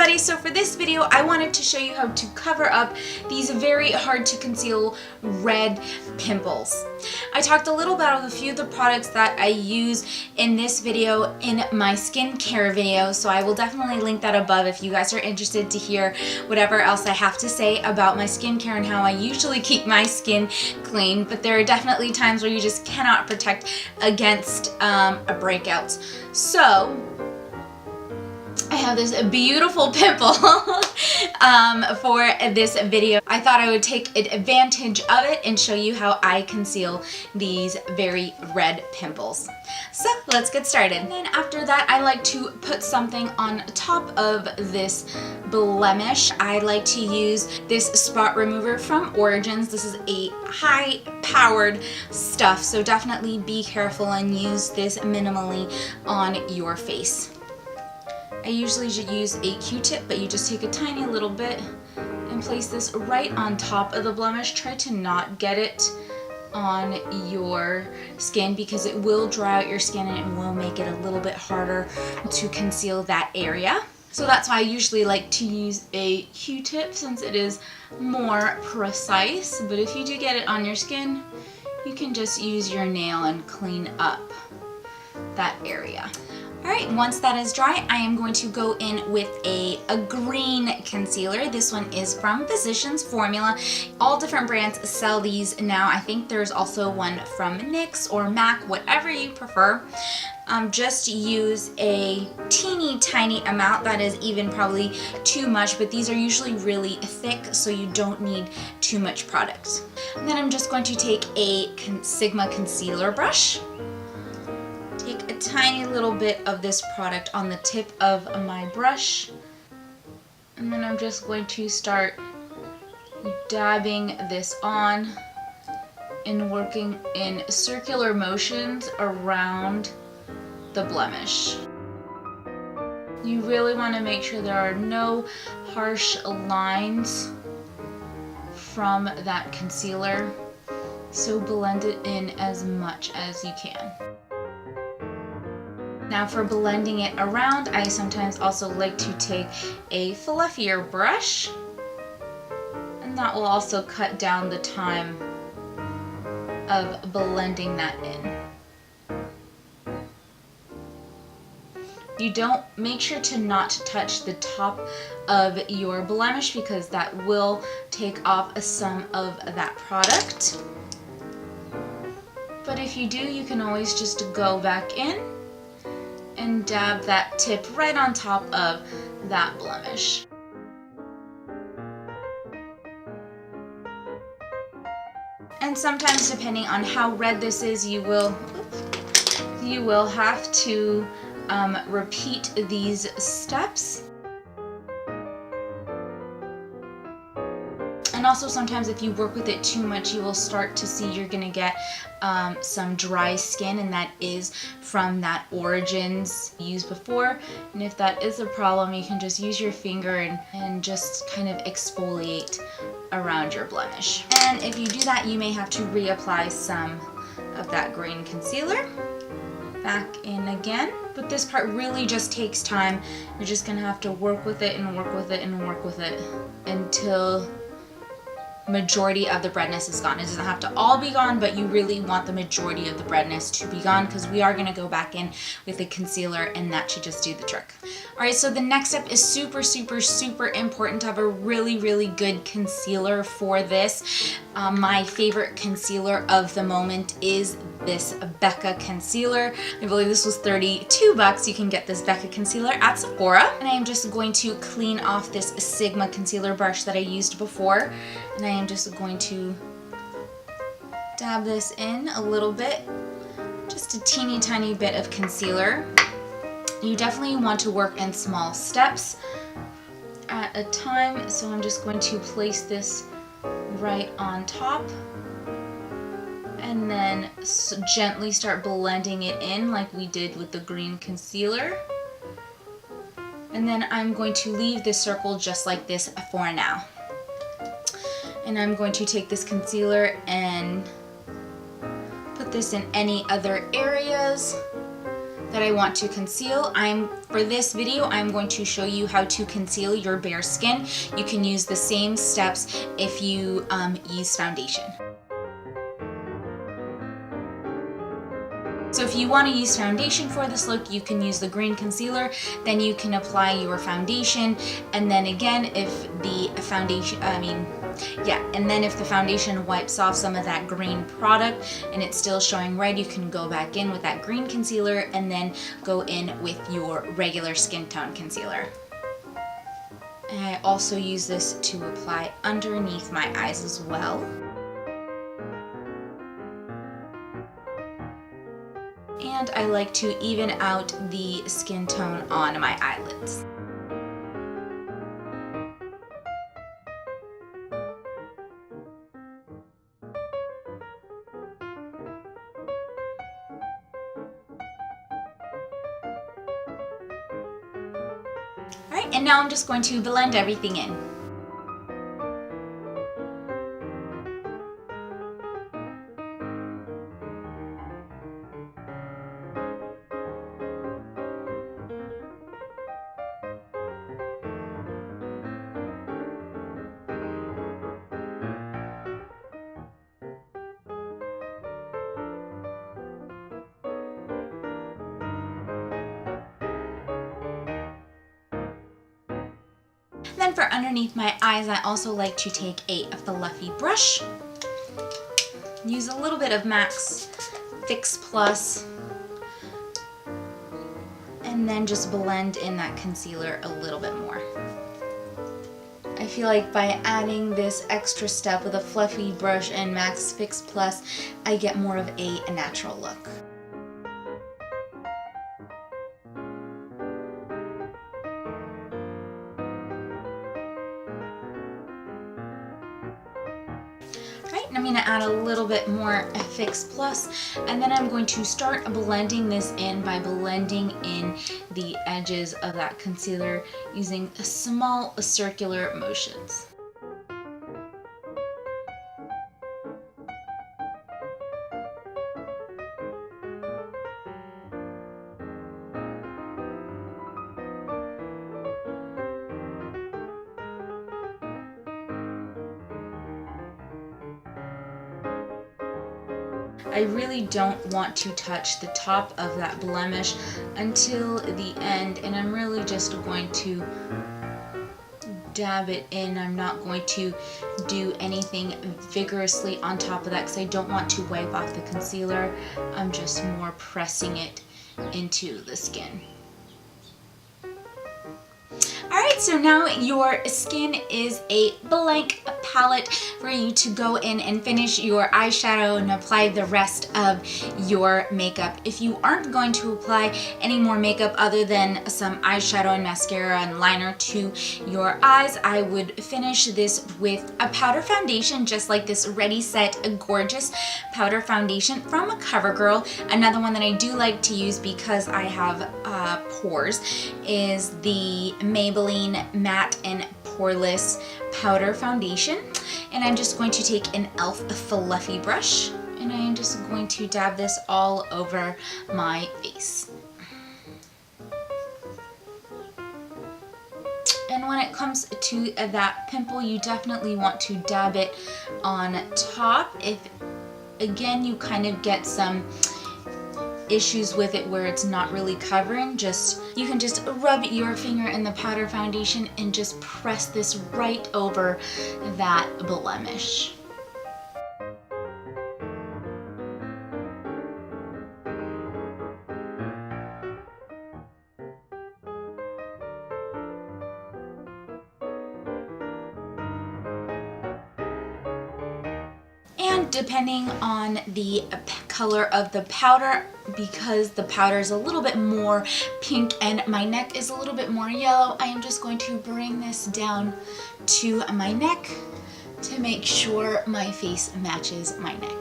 everybody, so for this video I wanted to show you how to cover up these very hard to conceal red pimples. I talked a little about a few of the products that I use in this video in my skincare video, so I will definitely link that above if you guys are interested to hear whatever else I have to say about my skincare and how I usually keep my skin clean. But there are definitely times where you just cannot protect against a breakout. So I have this beautiful pimple for this video. I thought I would take advantage of it and show you how I conceal these very red pimples. So let's get started. And then after that, I like to put something on top of this blemish. I like to use this spot remover from Origins. This is a high-powered stuff, so definitely be careful and use this minimally on your face. I usually use a Q-tip, but you just take a tiny little bit and place this right on top of the blemish. Try to not get it on your skin because it will dry out your skin and it will make it a little bit harder to conceal that area. So that's why I usually like to use a Q-tip since it is more precise. But if you do get it on your skin, you can just use your nail and clean up that area. Alright, once that is dry, I am going to go in with a green concealer. This one is from Physicians Formula. All different brands sell these now. I think there's also one from NYX or MAC, whatever you prefer. Just use a teeny tiny amount. That is even probably too much, but these are usually really thick, so you don't need too much product. And then I'm just going to take a Sigma concealer brush. Take a tiny little bit of this product on the tip of my brush, and then I'm just going to start dabbing this on and working in circular motions around the blemish. You really want to make sure there are no harsh lines from that concealer, so blend it in as much as you can. Now for blending it around, I sometimes also like to take a fluffier brush, and that will also cut down the time of blending that in. You don't, make sure to not touch the top of your blemish because that will take off some of that product. But if you do, you can always just go back in and dab that tip right on top of that blemish. And sometimes, depending on how red this is, you will have to repeat these steps. And also sometimes if you work with it too much, you will start to see you're going to get some dry skin, and that is from that Origins used before. And if that is a problem, you can just use your finger and just kind of exfoliate around your blemish. And if you do that, you may have to reapply some of that green concealer back in again. But this part really just takes time. You're just going to have to work with it and work with it and work with it until majority of the redness is gone. It doesn't have to all be gone, but you really want the majority of the redness to be gone because we are going to go back in with a concealer and that should just do the trick. Alright, so the next step is super important to have a really good concealer for this. My favorite concealer of the moment is this Becca concealer. I believe this was $32. You can get this Becca concealer at Sephora. And I am just going to clean off this Sigma concealer brush that I used before. And I am just going to dab this in a little bit. Just a teeny tiny bit of concealer. You definitely want to work in small steps at a time. So I'm just going to place this right on top. And then gently start blending it in like we did with the green concealer. And then I'm going to leave this circle just like this for now. And I'm going to take this concealer and put this in any other areas that I want to conceal. For this video, I'm going to show you how to conceal your bare skin. You can use the same steps if you use foundation. So if you want to use foundation for this look, you can use the green concealer, then you can apply your foundation, and then again, if the foundation, if the foundation wipes off some of that green product and it's still showing red, you can go back in with that green concealer and then go in with your regular skin tone concealer. And I also use this to apply underneath my eyes as well. And I like to even out the skin tone on my eyelids. Alright, and now I'm just going to blend everything in. Then for underneath my eyes, I also like to take a fluffy brush, use a little bit of MAC's Fix Plus, and then just blend in that concealer a little bit more. I feel like by adding this extra step with a fluffy brush and MAC's Fix Plus, I get more of a natural look. I'm going to add a little bit more Fix Plus, and then I'm going to start blending this in by blending in the edges of that concealer using small circular motions. I really don't want to touch the top of that blemish until the end, and I'm really just going to dab it in. I'm not going to do anything vigorously on top of that because I don't want to wipe off the concealer. I'm just more pressing it into the skin. Alright, so now your skin is a blank palette for you to go in and finish your eyeshadow and apply the rest of your makeup. If you aren't going to apply any more makeup other than some eyeshadow and mascara and liner to your eyes, I would finish this with a powder foundation, just like this Ready Set Gorgeous powder foundation from Covergirl. Another one that I do like to use because I have pores is the Maybelline Matte and Poreless powder foundation, and I'm just going to take an E.L.F. fluffy brush, and I am just going to dab this all over my face. And when it comes to that pimple, you definitely want to dab it on top. If again you kind of get some issues with it where it's not really covering, you can just rub your finger in the powder foundation and just press this right over that blemish. And depending on the color of the powder, because the powder is a little bit more pink and my neck is a little bit more yellow, I am just going to bring this down to my neck to make sure my face matches my neck.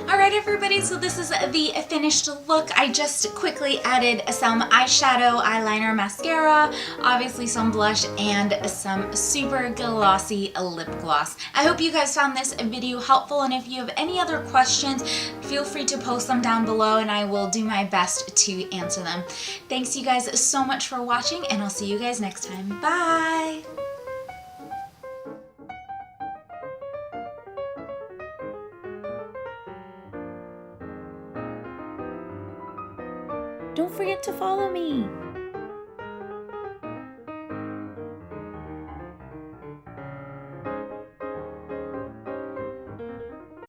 Alright everybody, so this is the finished look. I just quickly added some eyeshadow, eyeliner, mascara, obviously some blush, and some super glossy lip gloss. I hope you guys found this video helpful, and if you have any other questions, feel free to post them down below and I will do my best to answer them. Thanks you guys so much for watching, and I'll see you guys next time. Bye! Don't forget to follow me.